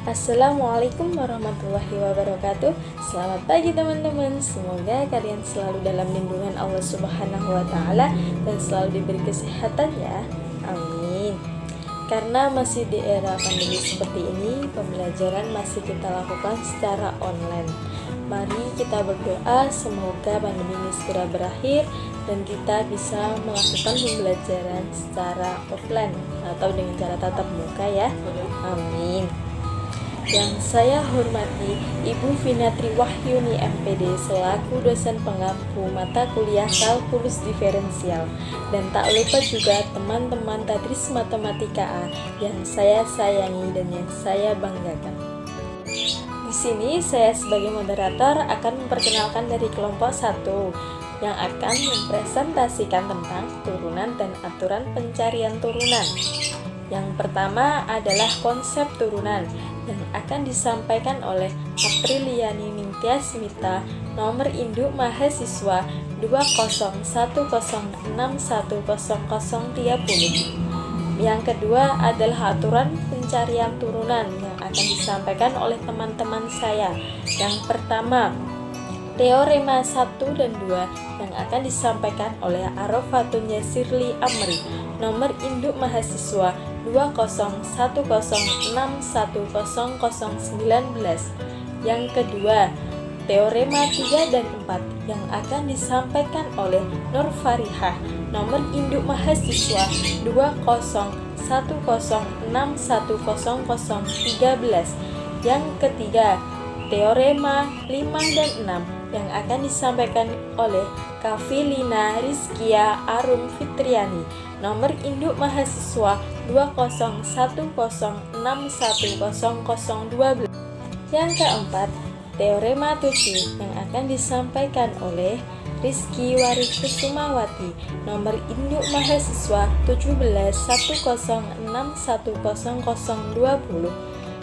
Assalamualaikum warahmatullahi wabarakatuh. Selamat pagi teman-teman. Semoga kalian selalu dalam lindungan Allah Subhanahu wa taala dan selalu diberi kesehatan ya. Amin. Karena masih di era pandemi seperti ini, pembelajaran masih kita lakukan secara online. Mari kita berdoa semoga pandemi ini segera berakhir dan kita bisa melakukan pembelajaran secara offline atau dengan cara tatap muka ya. Amin. Yang saya hormati Ibu Vinatri Wahyuni MPD selaku dosen pengampu mata kuliah kalkulus diferensial, dan tak lupa juga teman-teman tadris matematika A yang saya sayangi dan yang saya banggakan. Di sini saya sebagai moderator akan memperkenalkan dari kelompok 1 yang akan mempresentasikan tentang turunan dan aturan pencarian turunan. Yang pertama adalah konsep turunan yang akan disampaikan oleh Apriliani Ningtyasmita, nomor induk mahasiswa 20106100030. Yang kedua adalah aturan pencarian turunan yang akan disampaikan oleh teman-teman saya. Yang pertama, teorema 1 dan 2 yang akan disampaikan oleh Arofatun Yasirli Amri, nomor induk mahasiswa 20106100019. Yang kedua, teorema 3 dan 4 yang akan disampaikan oleh Nur Farihah, nomor induk mahasiswa 20106100013. Yang ketiga, teorema 5 dan 6 yang akan disampaikan oleh Kafilina Rizkia Arum Fitriani, nomor induk mahasiswa 20106100012. Yang keempat, teorema 7 yang akan disampaikan oleh Rizky Warikusumawati, nomor induk mahasiswa 17 106100020.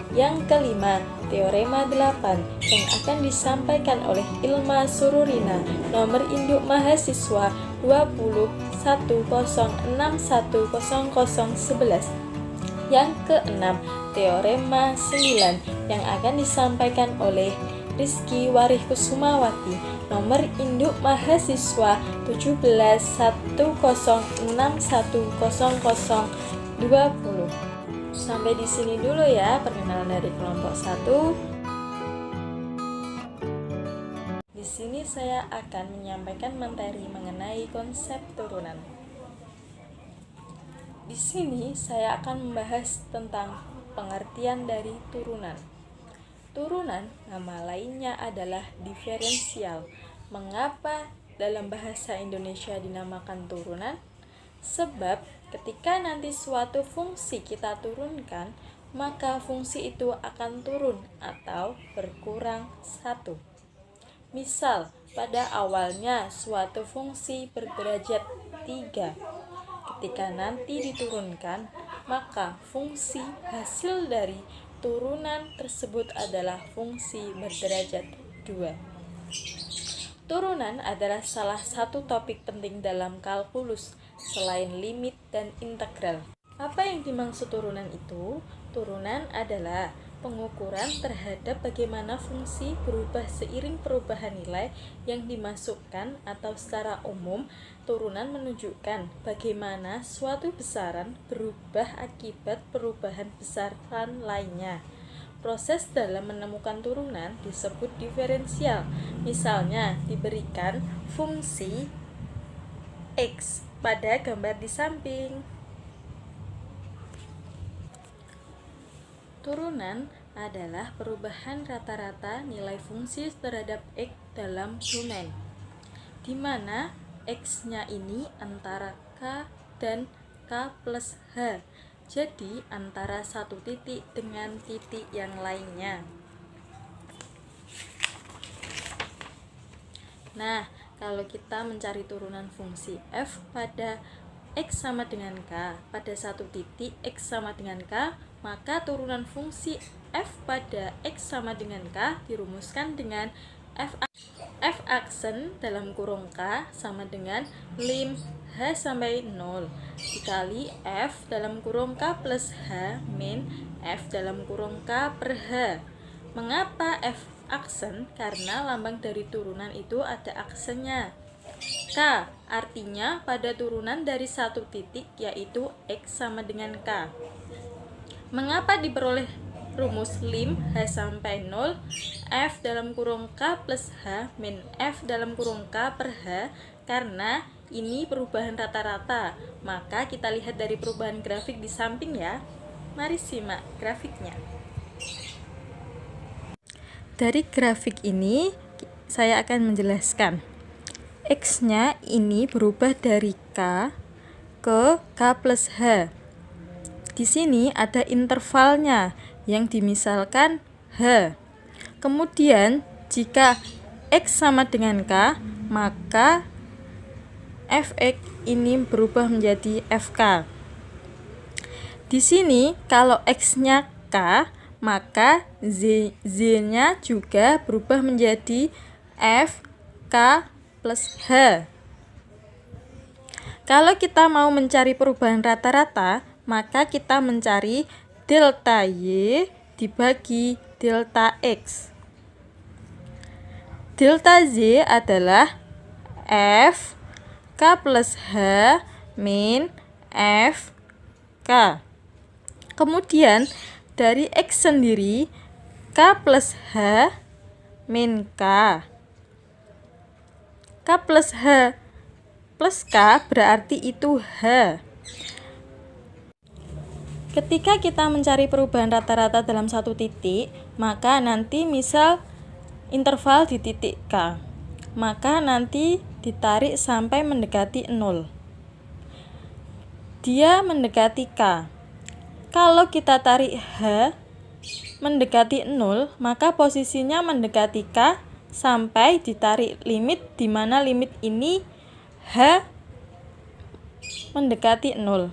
Yang kelima, teorema 8 yang akan disampaikan oleh Ilma Sururina, nomor induk mahasiswa 20106100011. Yang keenam, teorema 9 yang akan disampaikan oleh Rizky Warikusumawati, nomor induk mahasiswa 17 106100020. Sampai di sini dulu ya perkenalan dari kelompok 1. Di sini saya akan menyampaikan materi mengenai konsep turunan. Di sini saya akan membahas tentang pengertian dari turunan. Turunan nama lainnya adalah diferensial. Mengapa dalam bahasa Indonesia dinamakan turunan? Sebab ketika nanti suatu fungsi kita turunkan, maka fungsi itu akan turun atau berkurang 1. Misal, pada awalnya suatu fungsi berderajat 3. Ketika nanti diturunkan, maka fungsi hasil dari turunan tersebut adalah fungsi berderajat 2. Turunan adalah salah satu topik penting dalam kalkulus selain limit dan integral. Apa yang dimaksud turunan itu? Turunan adalah pengukuran terhadap bagaimana fungsi berubah seiring perubahan nilai yang dimasukkan, atau secara umum, turunan menunjukkan bagaimana suatu besaran berubah akibat perubahan besaran lainnya. Proses dalam menemukan turunan disebut diferensial. Misalnya, diberikan fungsi X pada gambar di samping. Turunan adalah perubahan rata-rata nilai fungsi terhadap X dalam domain, di mana X-nya ini antara K dan K plus H. Jadi antara satu titik dengan titik yang lainnya. Nah, kalau kita mencari turunan fungsi f pada x sama dengan k pada satu titik x sama dengan k, maka turunan fungsi f pada x sama dengan k dirumuskan dengan f aksen dalam kurung k sama dengan lim H sampai 0 dikali F dalam kurung K plus H min F dalam kurung K per H. Mengapa F aksen? Karena lambang dari turunan itu ada aksennya. K artinya pada turunan dari satu titik, yaitu X sama dengan K. Mengapa diperoleh rumus lim H sampai 0 F dalam kurung K plus H min F dalam kurung K per H? Karena ini perubahan rata-rata. Maka kita lihat dari perubahan grafik di samping ya. Mari simak grafiknya. Dari grafik ini saya akan menjelaskan. X-nya ini berubah dari K ke K plus H. Di sini ada intervalnya yang dimisalkan H. Kemudian jika X sama dengan K, maka Fx ini berubah menjadi Fk. Di sini kalau X-nya K, maka Z-nya juga berubah menjadi Fk plus H. Kalau kita mau mencari perubahan rata-rata, maka kita mencari delta Y dibagi delta X. Delta Z adalah F K plus H min F K. Kemudian dari X sendiri, K plus H min K. K plus H plus K berarti itu H. Ketika kita mencari perubahan rata-rata dalam satu titik, maka nanti misal interval di titik K, maka nanti ditarik sampai mendekati 0. Dia mendekati K. Kalau kita tarik H mendekati 0, maka posisinya mendekati K sampai ditarik limit, di mana limit ini H mendekati 0.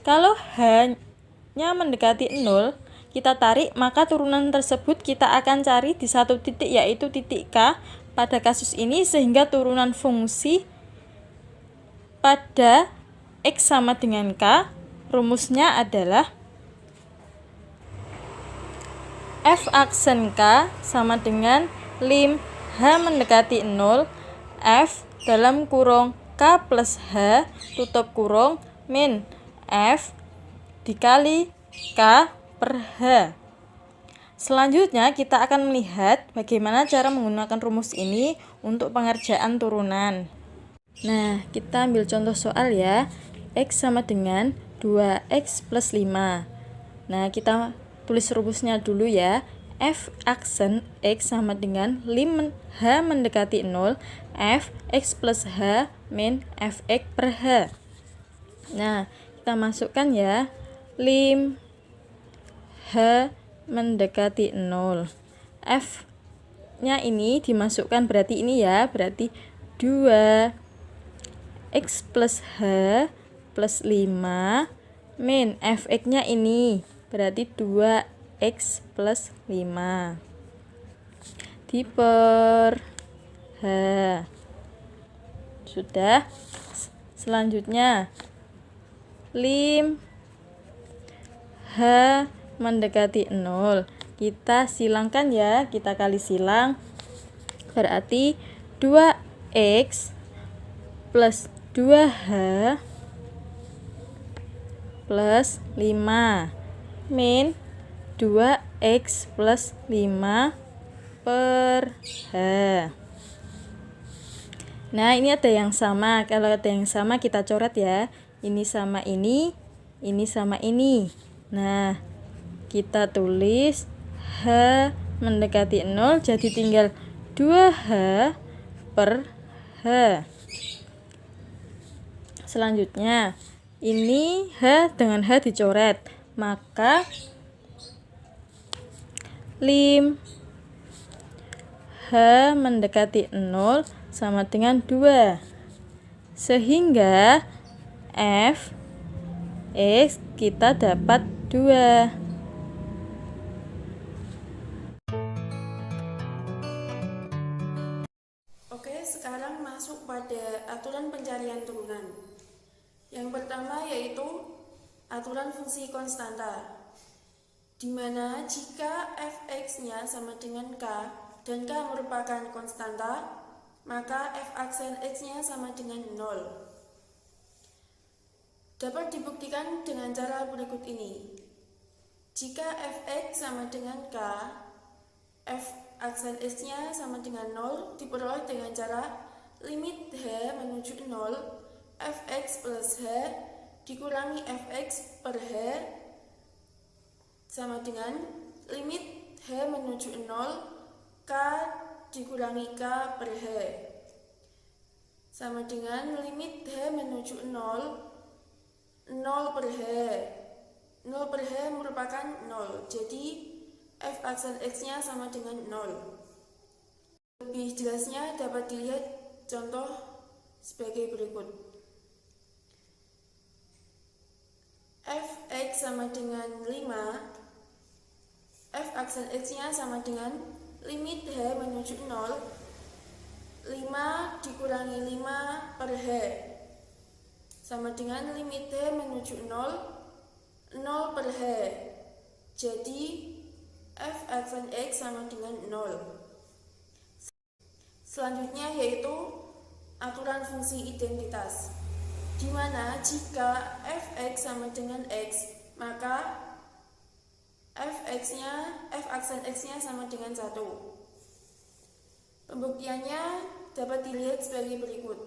Kalau H-nya mendekati 0, kita tarik, maka turunan tersebut kita akan cari di satu titik, yaitu titik K pada kasus ini, sehingga turunan fungsi pada X sama dengan K, rumusnya adalah F aksen K sama dengan lim H mendekati 0 F dalam kurung K plus H tutup kurung min F dikali K per H. Selanjutnya kita akan melihat bagaimana cara menggunakan rumus ini untuk pengerjaan turunan. Nah, kita ambil contoh soal ya. X sama dengan 2X plus 5. Nah, kita tulis rumusnya dulu ya. F aksen X sama dengan lim H mendekati 0 F X plus H min Fx per H. Nah, kita masukkan ya. Lim H mendekati 0. F-nya ini dimasukkan, berarti ini ya, berarti 2X plus H plus 5 min Fx-nya ini berarti 2X plus 5 diper H. Sudah. Selanjutnya lim H mendekati 0. Kita silangkan ya, kita kali silang. Berarti 2X plus 2H plus 5 min 2X plus 5 per H. Nah, ini ada yang sama. Kalau ada yang sama kita coret ya. Ini sama ini sama ini. Nah, kita tulis H mendekati 0, jadi tinggal 2H per H. Selanjutnya, ini H dengan H dicoret, maka lim H mendekati 0 sama dengan 2. Sehingga F X kita dapat 2. Oke, sekarang masuk pada aturan pencarian turunan. aturan fungsi konstanta, di mana jika fx-nya sama dengan k dan k merupakan konstanta, maka f aksen x-nya sama dengan 0. Dapat dibuktikan dengan cara berikut ini. Jika fx sama dengan k, f aksen x-nya sama dengan 0 diperoleh dengan cara limit h menuju 0 fx plus h dikurangi fx per h sama dengan limit h menuju 0 k dikurangi k per h sama dengan limit h menuju 0 per h. 0 per h merupakan 0, jadi f aksen x-nya sama dengan 0. Lebih jelasnya dapat dilihat contoh sebagai berikut. Fx sama dengan 5, f aksen x-nya sama dengan limit h menuju 0, 5 dikurangi 5 per h sama dengan limit h menuju 0 per h. Jadi f aksen x sama dengan 0. Selanjutnya yaitu aturan fungsi identitas, di mana jika fx sama dengan x, maka f aksen x-nya sama dengan 1. Pembuktiannya dapat dilihat sebagai berikut.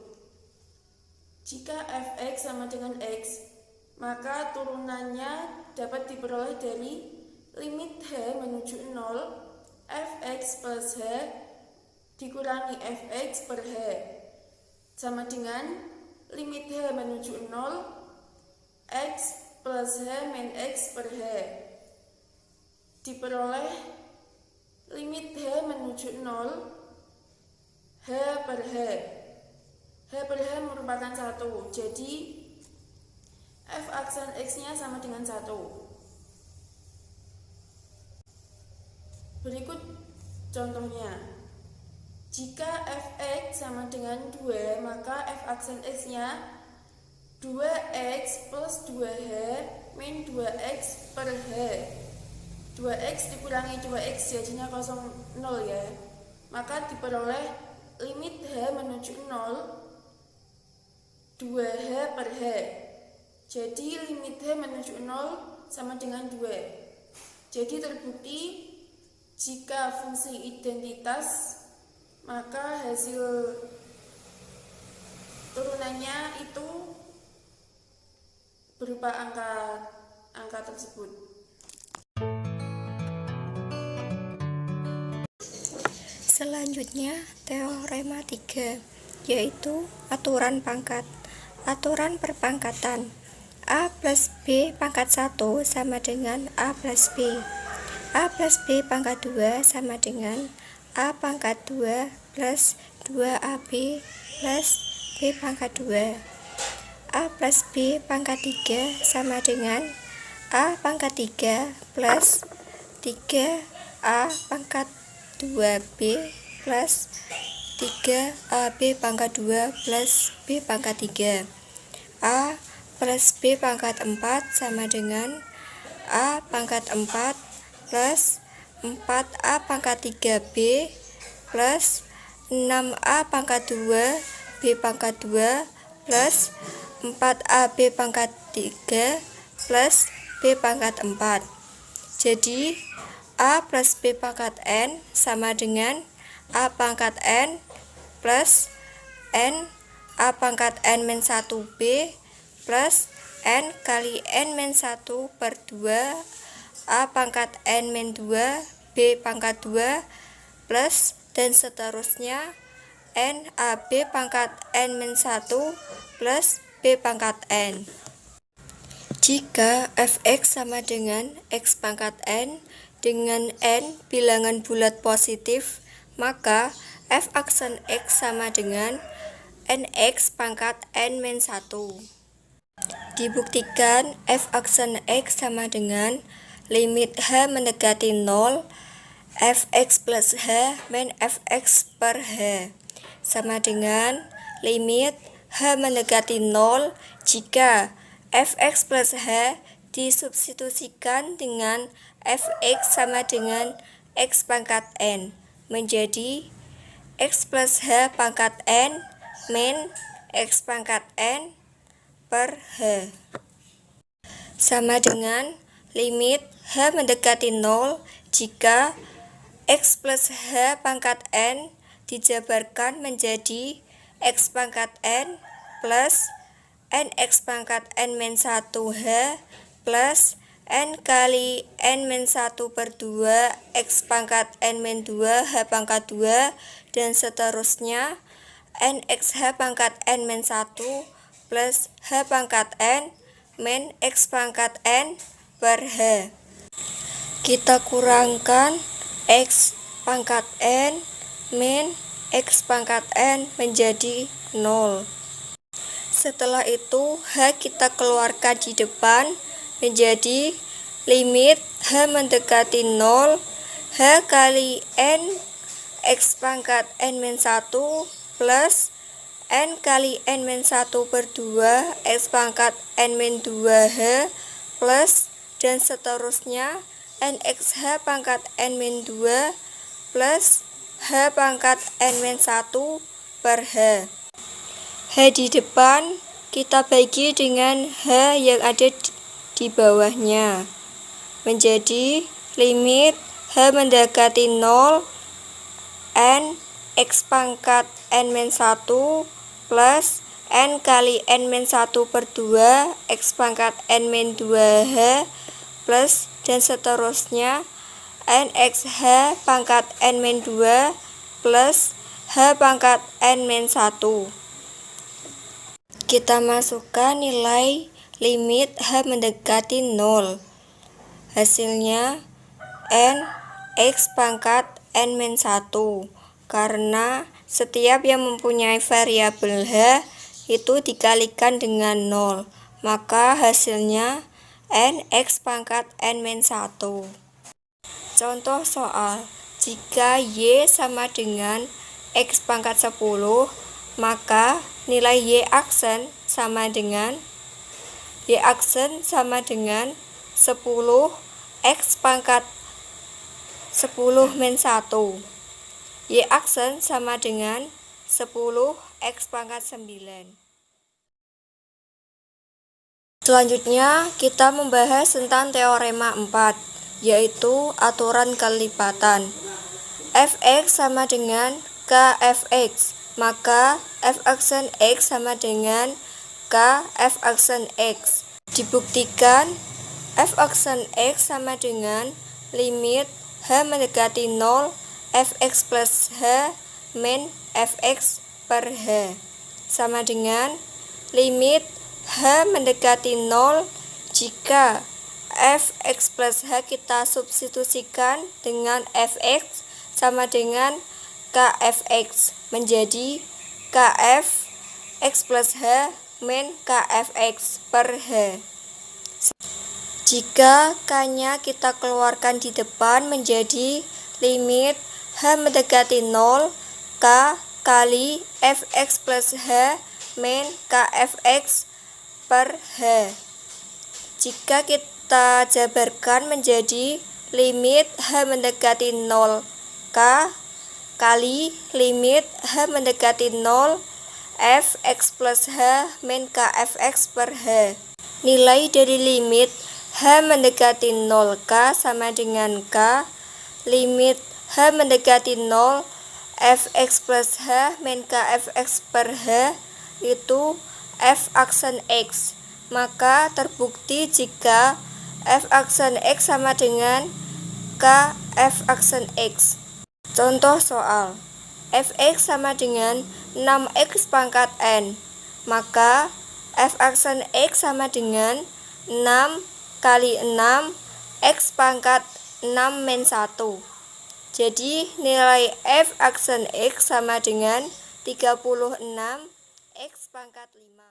Jika fx sama dengan x, maka turunannya dapat diperoleh dari limit h menuju 0 fx plus h dikurangi fx per h sama dengan limit h menuju 0 x plus h min x per h diperoleh limit h menuju 0 h per h. H per h merupakan 1, jadi f aksen x-nya sama dengan 1. Berikut contohnya. Jika fx sama dengan 2, maka f aksen x-nya 2x plus 2h min 2x per h. 2x dikurangi 2x jadinya 0 ya. Maka diperoleh limit h menuju 0 2h per h. Jadi limit h menuju 0 sama dengan 2. Jadi terbukti jika fungsi identitas, maka hasil turunannya itu berupa angka tersebut. Selanjutnya teorema 3, yaitu aturan pangkat. Aturan perpangkatan. A plus B pangkat 1 sama dengan A plus B. A plus B pangkat 2 sama dengan A pangkat 2 plus 2AB plus B pangkat 2. A plus B pangkat 3 sama dengan A pangkat 3 plus 3A pangkat 2B plus 3AB pangkat 2 plus B pangkat 3. A plus B pangkat 4 sama dengan A pangkat 4 plus 4A pangkat 3B plus 6A pangkat 2 B pangkat 2 plus 4AB pangkat 3 plus B pangkat 4. Jadi A plus B pangkat N sama dengan A pangkat N plus N A pangkat N min 1B plus N kali N min 1 per 2 A pangkat N min 2 B pangkat 2 plus dan seterusnya N AB pangkat N min 1 plus B pangkat N. Jika fx sama dengan x pangkat N dengan N bilangan bulat positif, maka f aksen x sama dengan nx pangkat n min 1. Dibuktikan f aksen x sama dengan limit h mendekati 0 fx plus h min fx per h sama dengan limit h mendekati 0 jika fx plus h disubstitusikan dengan fx sama dengan x pangkat n, menjadi x plus h pangkat n min x pangkat n per h, sama dengan limit h mendekati 0 jika x plus h pangkat n dijabarkan menjadi x pangkat n plus nx pangkat n min 1 h plus n kali n min 1 per 2 x pangkat n min 2 h pangkat 2 dan seterusnya nx h pangkat n min 1 plus h pangkat n min x pangkat n per h. Kita kurangkan x pangkat n min x pangkat n menjadi 0. Setelah itu h kita keluarkan di depan menjadi limit h mendekati 0 h kali n x pangkat n min 1 plus n kali n min 1 per 2 x pangkat n min 2h plus dan seterusnya nx h pangkat n min 2 plus h pangkat n min 1 per h. H di depan kita bagi dengan h yang ada di bawahnya menjadi limit h mendekati 0 n x pangkat n min 1 plus n kali n min 1 per 2 x pangkat n min 2h plus dan seterusnya nx h pangkat n min 2 plus h pangkat n min 1. Kita masukkan nilai limit h mendekati 0. Hasilnya n x pangkat n min 1, karena setiap yang mempunyai variabel h itu dikalikan dengan 0, maka hasilnya n x pangkat n min 1. Contoh soal, jika y sama dengan x pangkat 10, maka nilai y aksen sama dengan 10 x pangkat 10 min 1. Y aksen sama dengan 10 x pangkat 9. Selanjutnya kita membahas tentang teorema 4, yaitu aturan kelipatan. Fx sama dengan kfx, maka f aksen x sama dengan k f aksen x. Dibuktikan f aksen x sama dengan limit h mendekati 0 fx plus h min fx per h, sama dengan limit h mendekati 0 jika fx plus h kita substitusikan dengan fx sama dengan kfx menjadi kf x plus h min kfx per h. Jika k-nya kita keluarkan di depan menjadi limit h mendekati 0 k kali fx plus h min kfx per h. Jika kita jabarkan menjadi limit h mendekati 0 k kali limit h mendekati 0 fx plus h min kfx per h. Nilai dari limit h mendekati 0k sama dengan k limit h mendekati 0 fx plus h min kfx per h itu f aksen x. Maka terbukti jika f aksen x sama dengan k f aksen x. Contoh soal, fx sama dengan 6x pangkat n, maka f aksen x sama dengan 6 kali 6 x pangkat 6 min 1. Jadi nilai f aksen x sama dengan 36 x pangkat 5.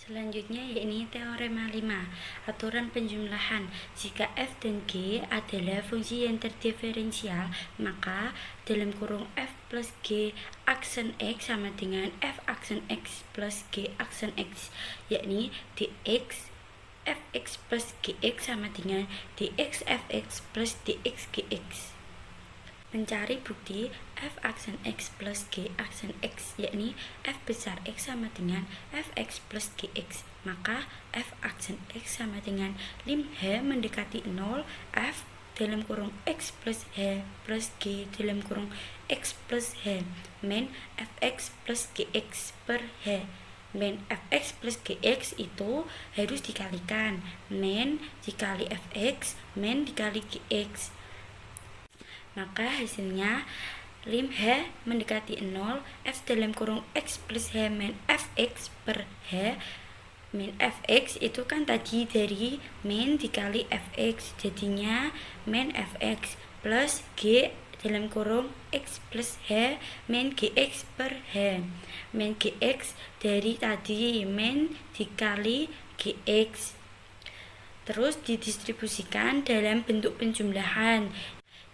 Selanjutnya yakni teorema 5, aturan penjumlahan. Jika f dan g adalah fungsi yang terdiferensial, maka dalam kurung f plus G aksen X sama dengan F aksen X plus G aksen X, yakni dx fx plus gx sama dengan dx fx plus dx gx. Mencari bukti f aksen x plus g aksen x, yakni f besar x sama dengan fx plus gx, maka f aksen x sama dengan lim h mendekati 0 f dalam kurung x plus h plus g dalam kurung x plus h min fx plus gx per h. Min fx plus gx itu harus dikalikan min dikali fx min dikali gx, maka hasilnya lim h mendekati 0 f dalam kurung x plus h min fx per h. Min fx itu kan tadi dari min dikali fx, jadinya min fx plus g dalam kurung x plus h min gx per h. Min gx dari tadi min dikali gx, terus didistribusikan dalam bentuk penjumlahan,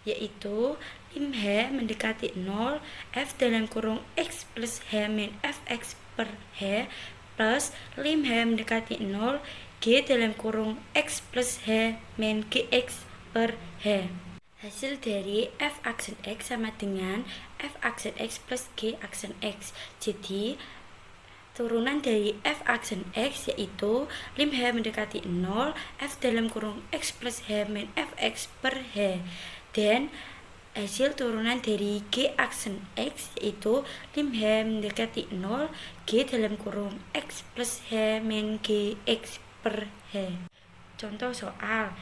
yaitu lim h mendekati 0 f dalam kurung x plus h min fx per h plus lim h mendekati 0 g dalam kurung x plus h min gx per h. Hasil dari f aksen x sama dengan f aksen x plus g aksen x. Jadi turunan dari f aksen x yaitu lim h mendekati 0 f dalam kurung x plus h min fx per h, dan hasil turunan dari g aksen x yaitu lim h mendekati 0 g dalam kurung x plus h min gx per h. Contoh soal,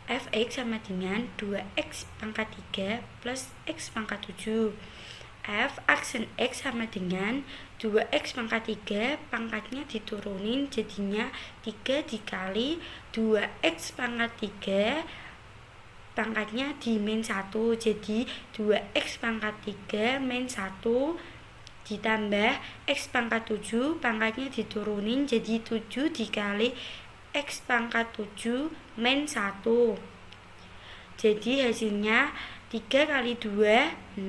fx sama dengan 2x pangkat 3 plus x pangkat 7. F aksen x sama dengan 2x pangkat 3, pangkatnya diturunin jadinya 3 dikali 2x pangkat 3, pangkatnya di min 1, jadi 2x pangkat 3 min 1 ditambah x pangkat 7, pangkatnya diturunin jadi 7 dikali x pangkat 7 min 1. Jadi hasilnya 3 kali 2 6,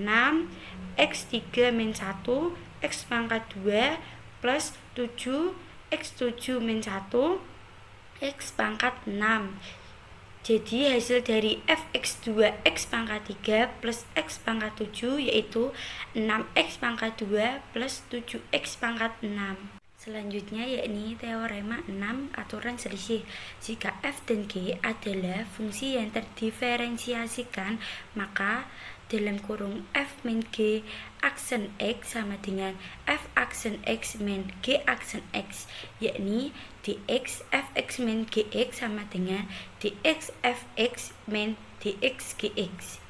x 3 min 1 x pangkat 2 plus 7 x 7 min 1 x pangkat 6. Jadi hasil dari fx2 x pangkat 3 plus x pangkat 7 yaitu 6x pangkat 2 plus 7x pangkat 6. Selanjutnya yakni teorema 6 aturan selisih. Jika f dan g adalah fungsi yang terdiferensiasikan, maka dalam kurung f min g aksen x sama dengan f aksen x min g aksen x, yakni dx fx min gx sama dengan dx fx min dx gx.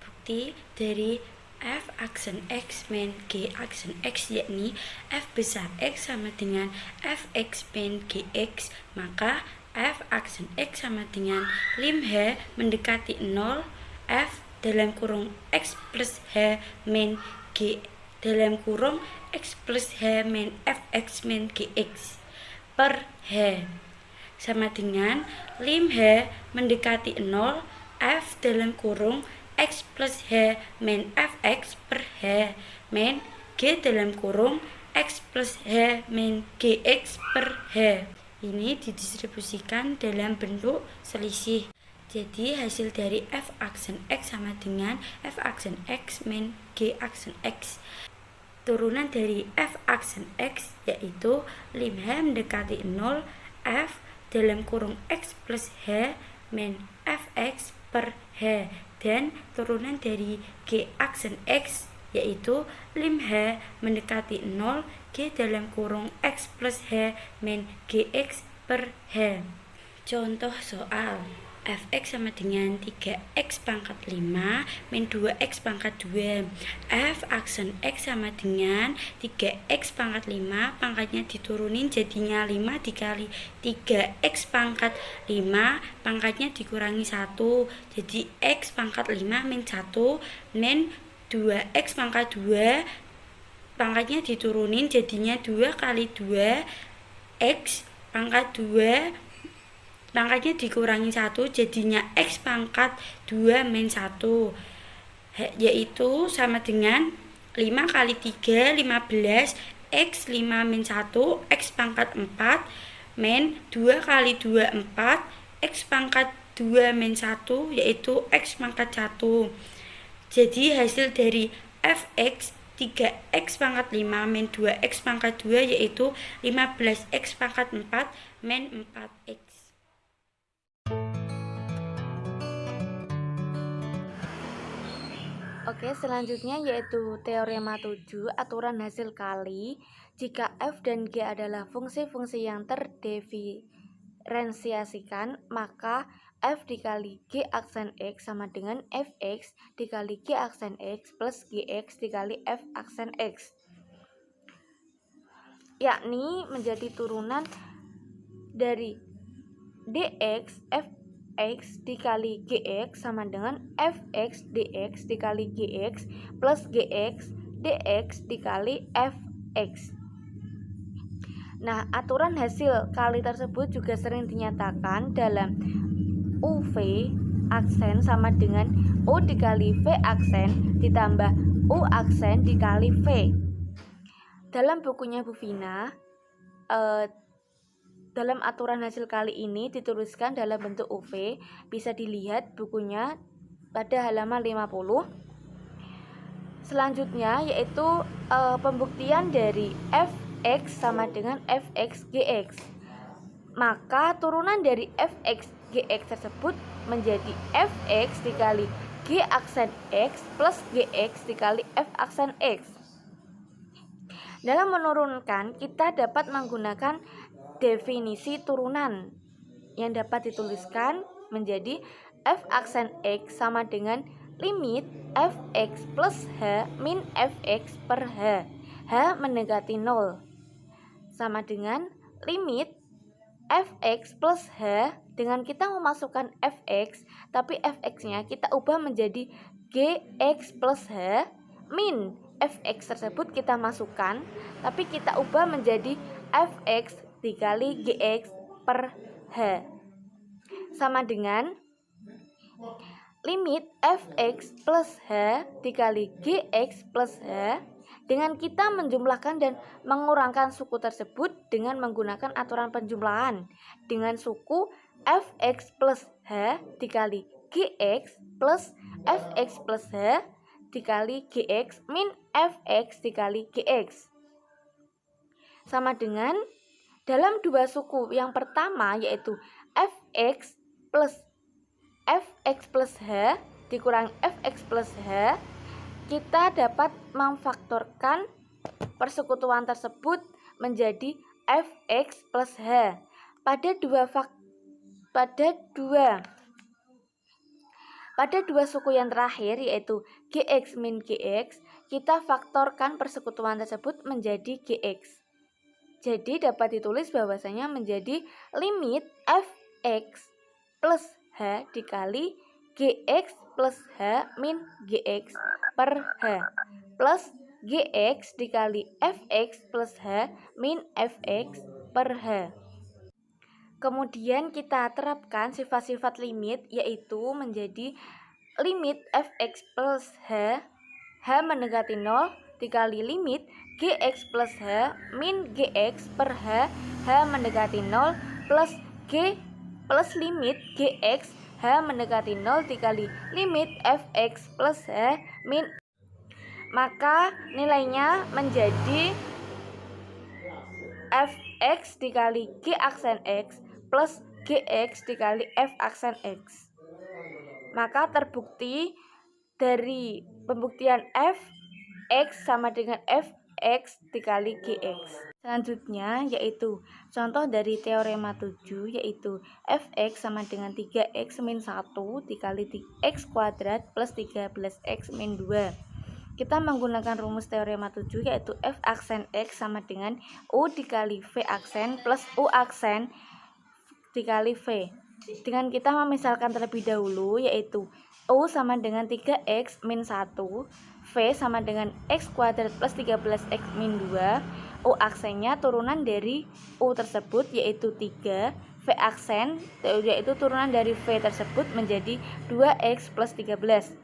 Bukti dari f aksen x min g aksen x yakni f besar x sama dengan fx min gx, maka f aksen x sama dengan lim h mendekati 0 f dalam kurung x plus h min g dalam kurung x plus h min fx min gx per h sama dengan lim h mendekati 0 f dalam kurung x plus h min fx per h min g dalam kurung x plus h min gx per h. Ini didistribusikan dalam bentuk selisih. Jadi hasil dari f aksen x sama dengan f aksen x min g aksen x. Turunan dari f aksen x yaitu lim h mendekati 0 f dalam kurung x plus h min fx per h, dan turunan dari g aksen x yaitu lim h mendekati 0 g dalam kurung x plus h min gx per h. Contoh soal, fx sama dengan 3x pangkat 5 min 2x pangkat 2. F aksen x sama dengan 3x pangkat 5, pangkatnya diturunin jadinya 5 dikali 3x pangkat 5, pangkatnya dikurangi 1, jadi x pangkat 5 min 1 min 2x pangkat 2, pangkatnya diturunin jadinya 2 kali 2 x pangkat 2, pangkatnya dikurangi 1 jadinya x pangkat 2 min 1. yaitu sama dengan 5 kali 3 15 X 5 min 1 X pangkat 4 min 2 kali 2 4 X pangkat 2 min 1 yaitu X pangkat 1. Jadi hasil dari fx 3x pangkat 5 min 2x pangkat 2 yaitu 15x pangkat 4 min 4x. Oke, selanjutnya yaitu teorema 7, aturan hasil kali. Jika f dan g adalah fungsi-fungsi yang terdiferensiasikan, maka f dikali g aksen x sama dengan fx dikali g aksen x plus gx dikali f aksen x, yakni menjadi turunan dari dx fx dikali gx sama dengan fx dx dikali gx plus gx dx dikali fx. Nah, aturan hasil kali tersebut juga sering dinyatakan dalam UV aksen sama dengan U dikali V aksen ditambah U aksen dikali V. Dalam bukunya Bu Vina, dalam aturan hasil kali ini dituliskan dalam bentuk UV. Bisa dilihat bukunya pada halaman 50. Selanjutnya yaitu pembuktian dari fx sama dengan fx gx. Maka turunan dari fx gx tersebut menjadi fx dikali g aksen x plus gx dikali f aksen x. Dalam menurunkan, kita dapat menggunakan definisi turunan yang dapat dituliskan menjadi f aksen x sama dengan limit fx plus h min fx per h mendekati 0 sama dengan limit fx plus h dengan kita memasukkan fx, tapi fx-nya kita ubah menjadi gx plus h min fx tersebut kita masukkan, tapi kita ubah menjadi fx dikali gx per h sama dengan limit fx plus h dikali gx plus h dengan kita menjumlahkan dan mengurangkan suku tersebut dengan menggunakan aturan penjumlahan dengan suku fx plus h dikali gx plus fx plus h dikali gx min fx dikali gx sama dengan dalam dua suku yang pertama yaitu fx plus h dikurangi fx plus h, kita dapat memfaktorkan persekutuan tersebut menjadi fx plus h. Pada dua suku yang terakhir yaitu gx min gx, kita faktorkan persekutuan tersebut menjadi gx. Jadi dapat ditulis bahwasanya menjadi limit fx plus h dikali gx plus h min gx per h plus gx dikali fx plus h min fx per h. Kemudian kita terapkan sifat-sifat limit yaitu menjadi limit fx plus h mendekati 0 dikali limit gx plus h min gx per h mendekati 0 plus g plus limit gx h mendekati 0 dikali limit fx plus h min, maka nilainya menjadi fx dikali g aksen x plus gx dikali f aksen x. Maka terbukti dari pembuktian fx sama dengan fx dikali gx. Selanjutnya yaitu contoh dari teorema 7 yaitu fx sama dengan 3x min 1 dikali x kuadrat plus 13x min 2. Kita menggunakan rumus teorema 7 yaitu f aksen x sama dengan u dikali v aksen plus u aksen dikali v. Dengan kita memisalkan terlebih dahulu yaitu u sama dengan 3x min 1, v sama dengan x kuadrat plus 13x min 2. U aksennya turunan dari U tersebut yaitu 3, V aksen yaitu turunan dari V tersebut menjadi 2x plus 13.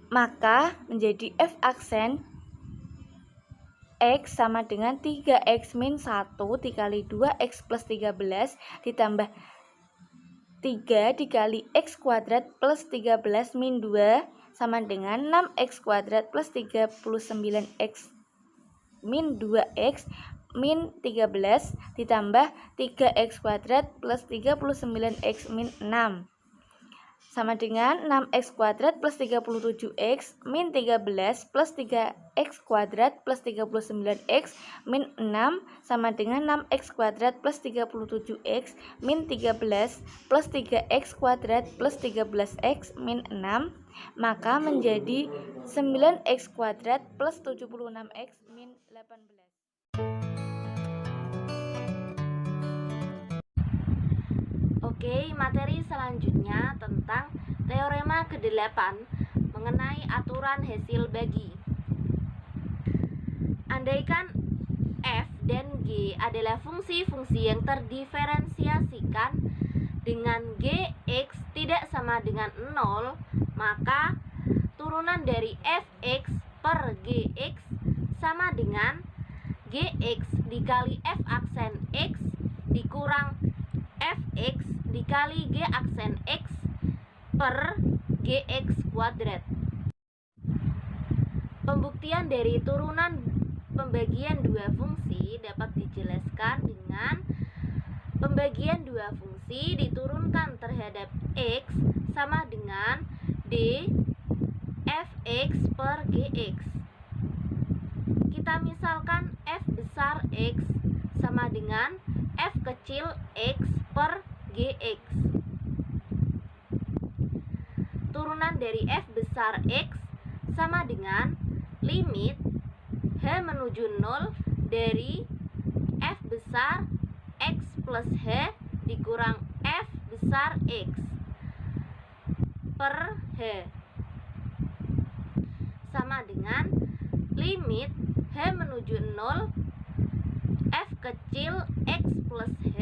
maka menjadi f aksen X sama dengan 3X min 1 dikali 2X plus 13 ditambah 3 dikali X kuadrat plus 13 min 2 sama dengan 6X kuadrat plus 39X min 2X min 13 ditambah 3X kuadrat plus 39X min 6 sama dengan 6X kuadrat plus 37X min 13 plus 3X kuadrat plus 39X min 6 sama dengan 6X kuadrat plus 37X min 13 plus 3X kuadrat plus 13X min 6, maka menjadi 9X kuadrat plus 76X min 18. Oke, materi selanjutnya tentang teorema ke-8 mengenai aturan hasil bagi. Andaikan f dan g adalah fungsi-fungsi yang terdiferensiasikan dengan gx tidak sama dengan 0, maka turunan dari fx per gx sama dengan gx dikali f aksen x dikurang fx dikali g aksen x per gx kuadrat. Pembuktian dari turunan pembagian dua fungsi dapat dijelaskan dengan pembagian dua fungsi diturunkan terhadap x sama dengan d fx per gx. Kita misalkan f besar x sama dengan f kecil x per gx. Turunan dari f besar x sama dengan limit h menuju 0 dari f besar x plus h dikurang f besar x per h sama dengan limit h menuju 0 f kecil x plus h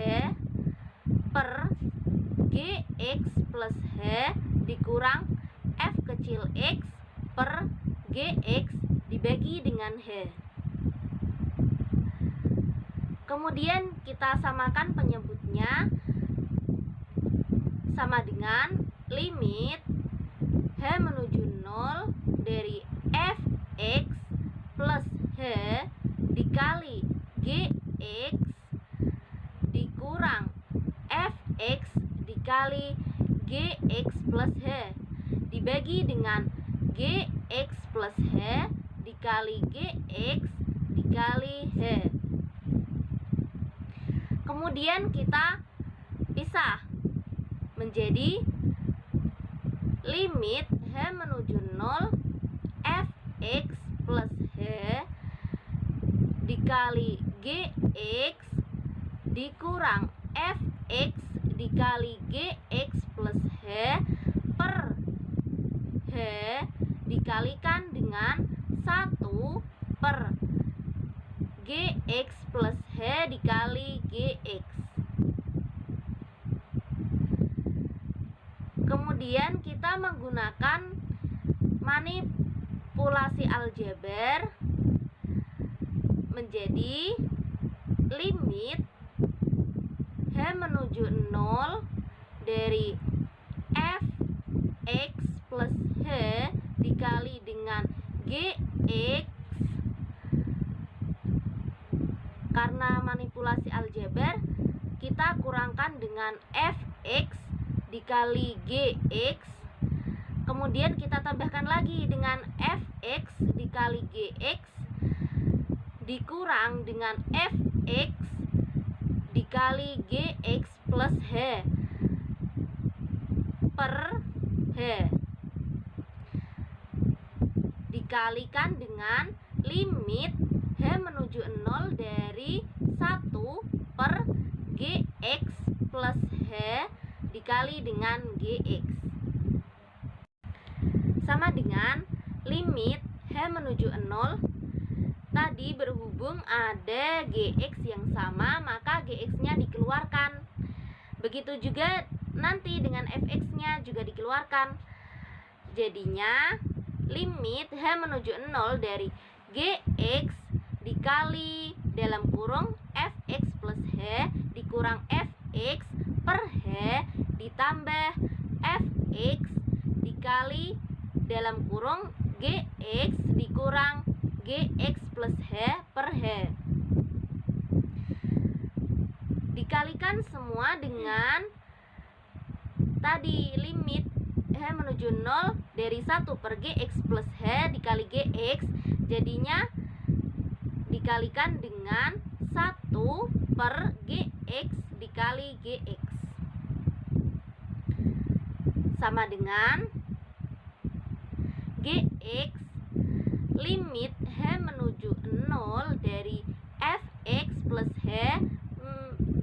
per gx plus h dikurang f kecil x per gx dibagi dengan h. Kemudian kita samakan penyebutnya sama dengan limit h menuju 0 dari fx plus h dikali gx dikurang fx dikali gx plus h dibagi dengan gx plus h dikali gx dikali h. Kemudian kita pisah menjadi limit h menuju 0 fx plus h dikali gx dikurang fx dikali gx plus h per h dikalikan dengan 1 per gx plus h dikali gx. Kemudian kita menggunakan manipulasi aljabar menjadi limit h menuju 0 dari fx plus h dikali dengan gx. Karena manipulasi aljabar, kita kurangkan dengan fx dikali gx. Kemudian kita tambahkan lagi dengan fx dikali gx dikurang dengan fx dikali gx plus h per h dikalikan dengan limit h menuju 0 dari 1 per gx plus h dikali dengan gx sama dengan limit h menuju 0. Tadi berhubung ada gx yang sama, maka gx-nya dikeluarkan. Begitu juga nanti dengan fx-nya juga dikeluarkan. Jadinya limit H menuju 0 dari Gx dikali dalam kurung Fx plus H dikurang Fx per H ditambah Fx dikali dalam kurung Gx dikurang Gx plus H per H. Dikalikan semua dengan tadi limit H menuju 0 dari 1 per Gx plus H dikali Gx, jadinya dikalikan dengan 1 per Gx dikali Gx sama dengan Gx limit H menuju 0 dari Fx plus H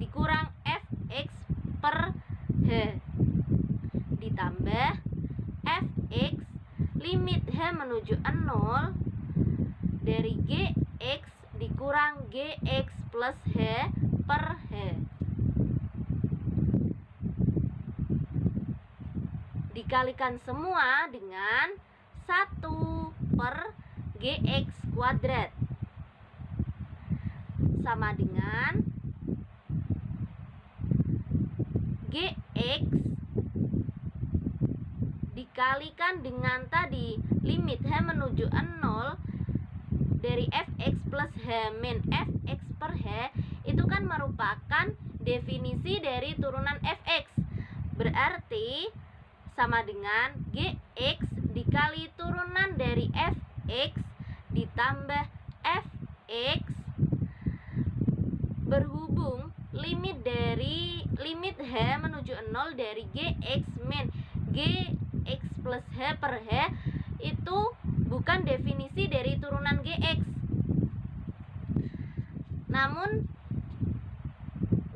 dikurang Fx per H ditambah Fx limit H menuju 0 dari Gx dikurang Gx plus H per H dikalikan semua dengan 1 per Gx kuadrat sama dengan Gx dikalikan dengan tadi limit H menuju 0 dari Fx plus H min Fx per H itu kan merupakan definisi dari turunan Fx, berarti sama dengan Gx dikali turunan dari Fx ditambah Fx berhubung limit H menuju 0 dari Gx min Gx plus H per H itu bukan definisi dari turunan Gx. Namun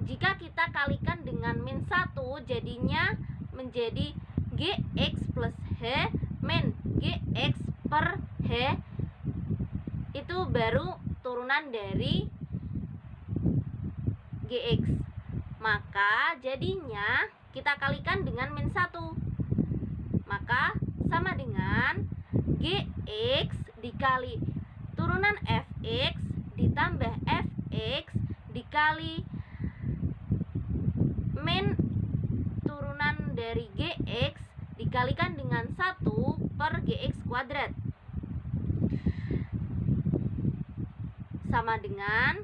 jika kita kalikan dengan min 1 jadinya menjadi Gx plus H min Gx per H itu baru turunan dari Gx. Maka jadinya kita kalikan dengan min 1. Maka sama dengan Gx dikali turunan Fx ditambah Fx dikali min turunan dari Gx dikalikan dengan 1 per Gx kuadrat sama dengan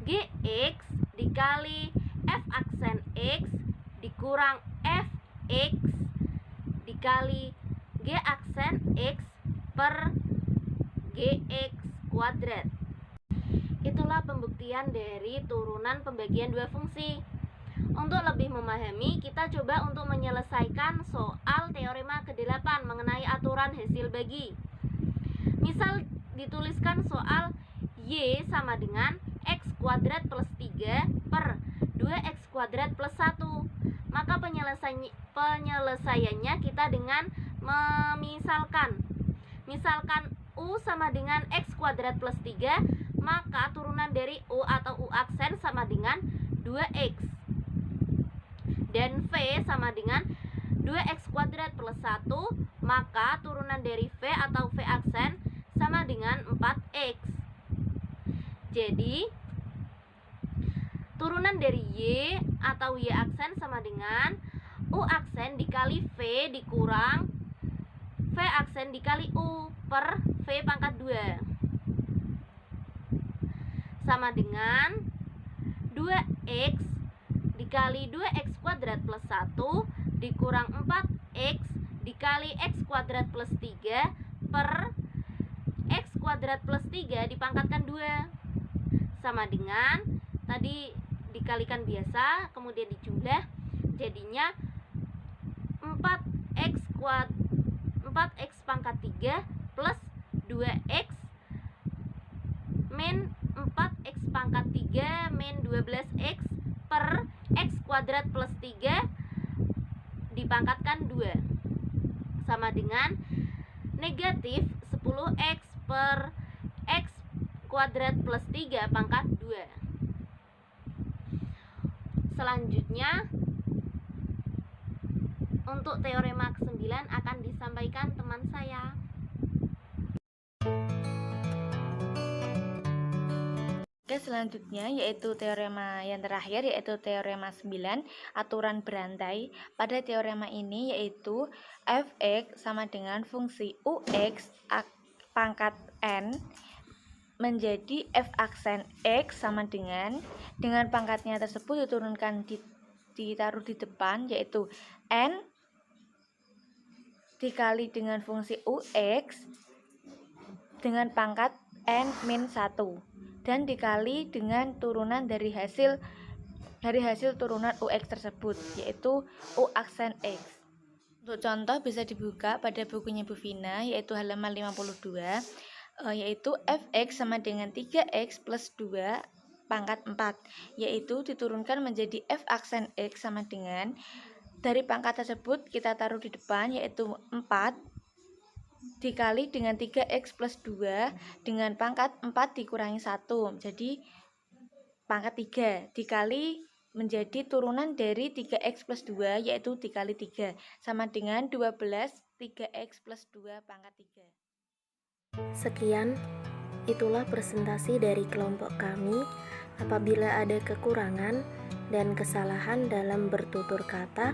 Gx dikali F aksen X dikurang Fx dikali G aksen X per Gx kuadrat. Itulah pembuktian dari turunan pembagian dua fungsi. Untuk lebih memahami, kita coba untuk menyelesaikan soal teorema ke-8 mengenai aturan hasil bagi. Misal dituliskan soal Y sama dengan X kuadrat plus 3 per 2X kuadrat plus 1. Maka penyelesaiannya kita dengan memisalkan. Misalkan U sama dengan X kuadrat plus 3, maka turunan dari U atau U aksen sama dengan 2X. Dan V sama dengan 2X kuadrat plus 1, maka turunan dari V atau V aksen sama dengan 4X. Jadi turunan dari Y atau Y aksen sama dengan U aksen dikali V dikurang V aksen dikali U per V pangkat 2 sama dengan 2X dikali 2X kuadrat plus 1 dikurang 4X dikali X kuadrat plus 3 per X kuadrat plus 3 dipangkatkan 2 sama dengan tadi dikalikan biasa kemudian dijumlah jadinya 4X pangkat 3 plus 2X min 4X pangkat 3 min 12X per X kuadrat plus 3 dipangkatkan 2 sama dengan negatif 10X per X kuadrat plus 3 pangkat 2. Selanjutnya untuk teorema ke-9 akan disampaikan teman saya. Oke, selanjutnya yaitu teorema yang terakhir, yaitu teorema 9, aturan berantai. Pada teorema ini yaitu fx sama dengan fungsi ux pangkat n menjadi f aksen x sama dengan pangkatnya tersebut diturunkan ditaruh di depan, yaitu n dikali dengan fungsi ux dengan pangkat n-1 dan dikali dengan turunan dari hasil turunan ux tersebut, yaitu u aksen x. Untuk contoh bisa dibuka pada bukunya Bu Vina, yaitu halaman 52, yaitu fx sama dengan 3x plus 2 pangkat 4, yaitu diturunkan menjadi f aksen x sama dengan dari pangkat tersebut kita taruh di depan, yaitu 4 dikali dengan 3x plus 2 dengan pangkat 4 dikurangi 1, jadi pangkat 3 dikali menjadi turunan dari 3x plus 2, yaitu dikali 3 sama dengan 12 3x plus 2 pangkat 3. Sekian, itulah presentasi dari kelompok kami. Apabila ada kekurangan dan kesalahan dalam bertutur kata,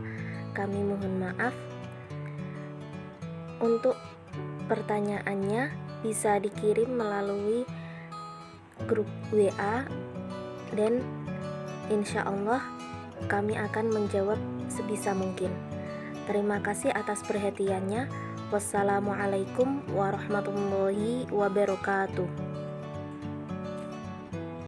kami mohon maaf. Untuk pertanyaannya bisa dikirim melalui grup WA dan insya Allah kami akan menjawab sebisa mungkin. Terima kasih atas perhatiannya. Wassalamualaikum warahmatullahi wabarakatuh.